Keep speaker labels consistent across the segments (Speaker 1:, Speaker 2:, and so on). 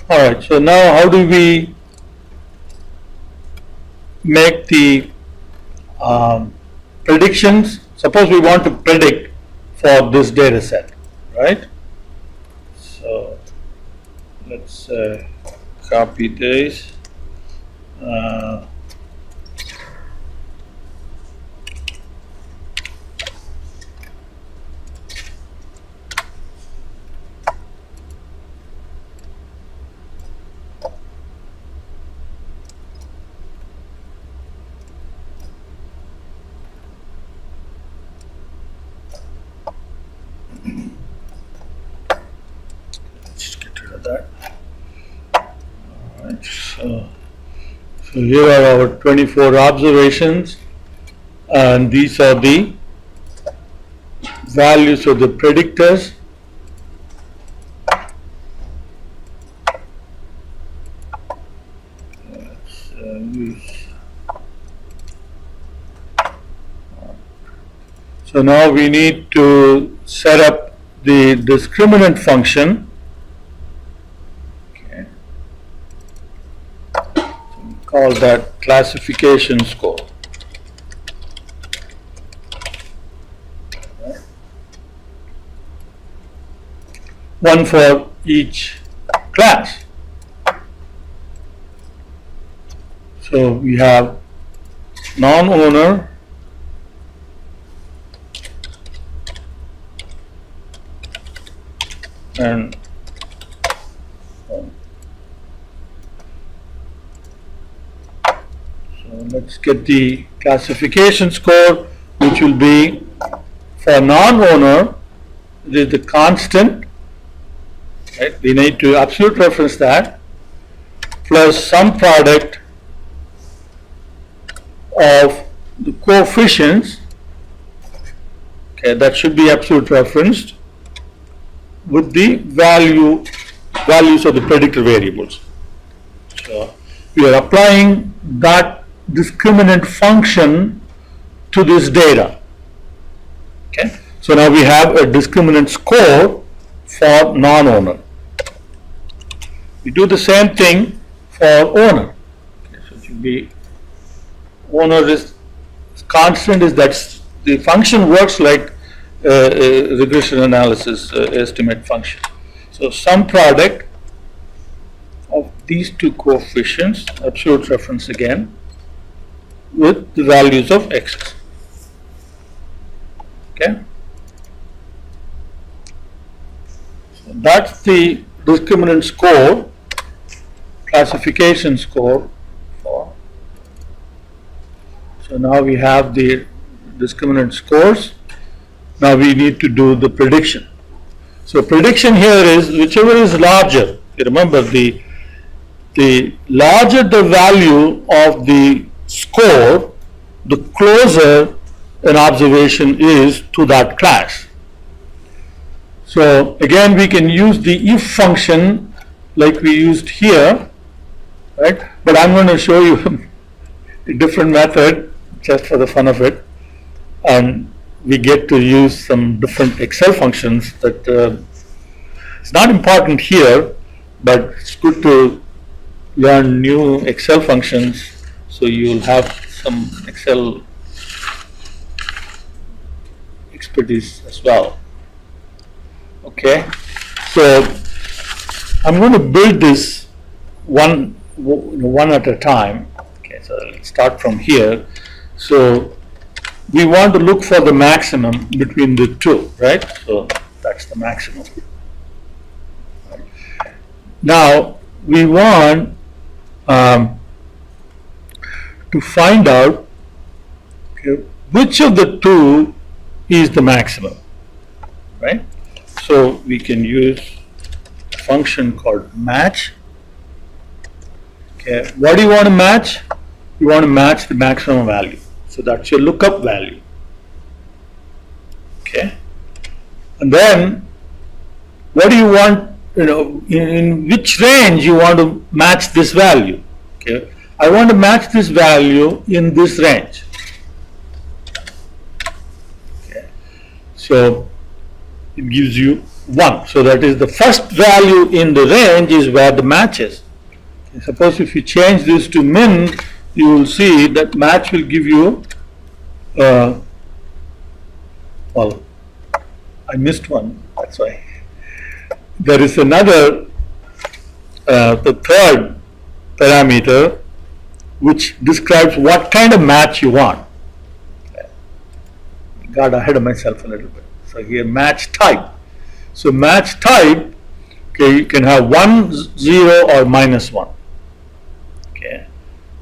Speaker 1: Alright, so now how do we make the predictions? Suppose we want to predict for this data set, right? So let's copy this. Just get rid of that. Alright, so here are our 24 observations, and these are the values of the predictors. Let's use. So now we need to set up the discriminant function. Okay. So we call that classification score. One for each class. So we have non-owner, and so let's get the classification score, which will be for non-owner, it is the constant, right? We need to absolute reference that, plus some product of the coefficients, okay, that should be absolute referenced, with the values of the predictor variables. So we are applying that discriminant function to this data. Okay, so now we have a discriminant score for non-owner. We do the same thing for owner. Okay, so it should be owner is constant, is that the function works like regression analysis estimate function. So sum product of these two coefficients, absolute reference again, with the values of x. Okay. So that's the discriminant score, classification score for. So now we have the discriminant scores. Now we need to do the prediction. So prediction here is whichever is larger. You remember the larger the value of the score, the closer an observation is to that class. So again, we can use the if function like we used here, right? But I'm going to show you a different method just for the fun of it, and we get to use some different Excel functions that it's not important here, but it's good to learn new Excel functions so you'll have some Excel expertise as well. Okay, so I'm going to build this one at a time. Okay, so let's start from here. So we want to look for the maximum between the two, right? So that's the maximum. Now we want to find out, okay, which of the two is the maximum, right? So we can use a function called match. Okay, what do you want to match? You want to match the maximum value. So that's your lookup value. Okay, and then what do you want? In which range you want to match this value? Okay, I want to match this value in this range. Okay, so it gives you 1. So that is the first value in the range is where the match is. Suppose if you change this to min, you will see that match will give you, well, I missed one, that's why. There is another, the third parameter, which describes what kind of match you want. Got ahead of myself a little bit. So here match type. So match type, okay, you can have 1, 0 or -1. Okay.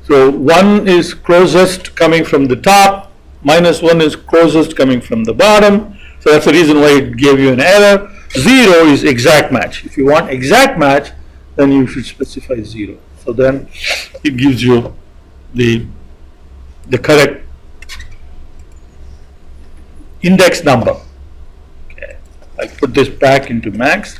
Speaker 1: So 1 is closest coming from the top, -1 is closest coming from the bottom. So that's the reason why it gave you an error. 0 is exact match. If you want exact match, then you should specify 0. So then it gives you the correct index number. Okay. I put this back into max.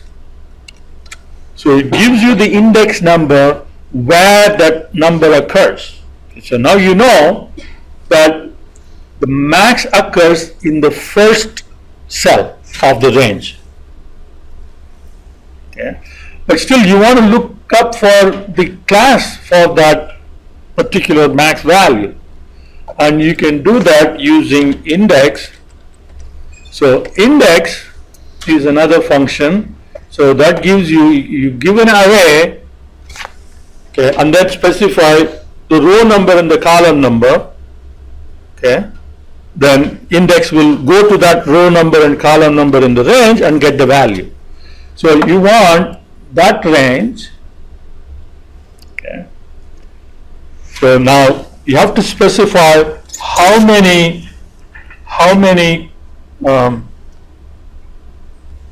Speaker 1: So it gives you the index number where that number occurs. Okay. So now you know that the max occurs in the first cell of the range. Okay. But still you want to look up for the class for that particular max value, and you can do that using index. So index is another function. So that gives you give an array, okay, and then specify the row number and the column number. Okay, then index will go to that row number and column number in the range and get the value. So you want that range. Okay. So now you have to specify how many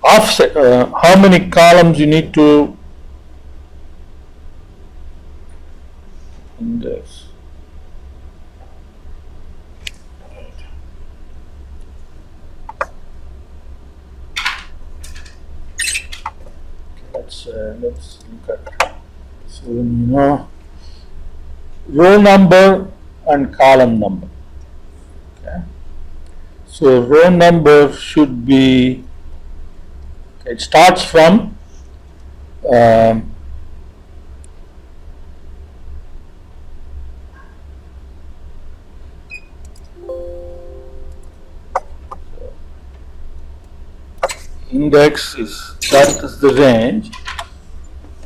Speaker 1: offset, how many columns you need to index. Let's look at, so you know, row number and column number. Okay. So row number should be, okay, it starts from index is, that is the range.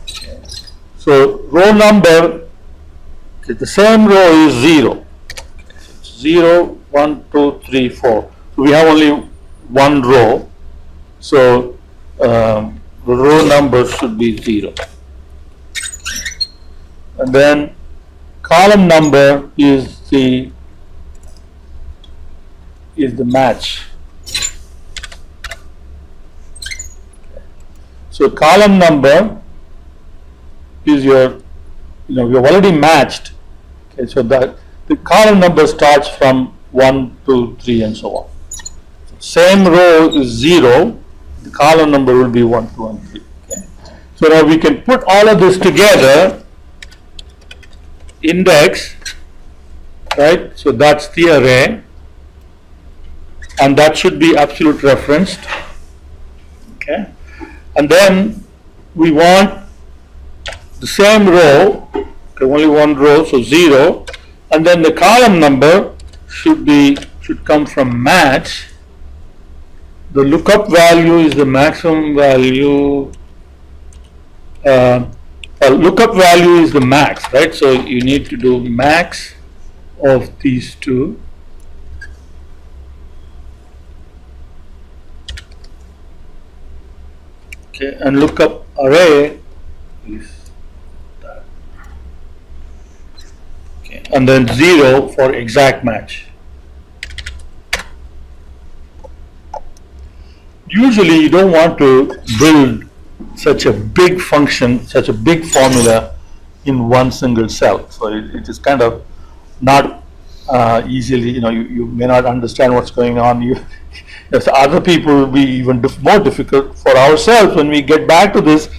Speaker 1: Okay. So row number, okay, the same row is 0. Okay. So it's 0, 1, 2, 3, 4. So we have only one row. So the row number should be 0. And then column number is the match. So column number is your, we have already matched. Okay, so that the column number starts from 1, 2, 3 and so on. So same row is 0, the column number will be 1, 2 and 3. Okay. So now we can put all of this together, index, right? So that's the array, and that should be absolute referenced. Okay. And then we want the same row, okay, only one row, so 0, and then the column number should come from match. The lookup value is the maximum value. Lookup value is the max, right? So you need to do max of these two. Okay, and lookup array is that. Okay, and then 0 for exact match. Usually you don't want to build such a big function, such a big formula in one single cell. So it is kind of not easily, you may not understand what's going on. If other people will be even more difficult for ourselves when we get back to this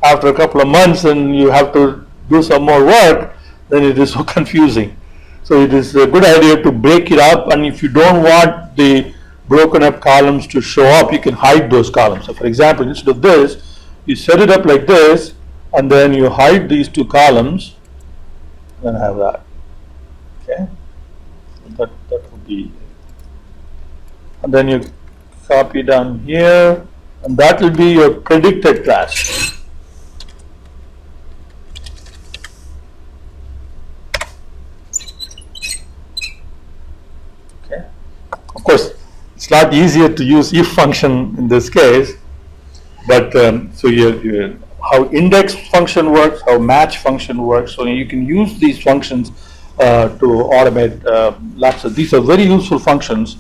Speaker 1: after a couple of months and you have to do some more work, then it is so confusing. So it is a good idea to break it up, and if you don't want the broken up columns to show up, you can hide those columns. So for example, instead of this, you set it up like this, and then you hide these two columns, and have that. Okay, that would be, and then you copy down here, and that will be your predicted class. Okay, of course, it's not easier to use if function in this case, but so how index function works, how match function works. So you can use these functions to automate lots of. These are very useful functions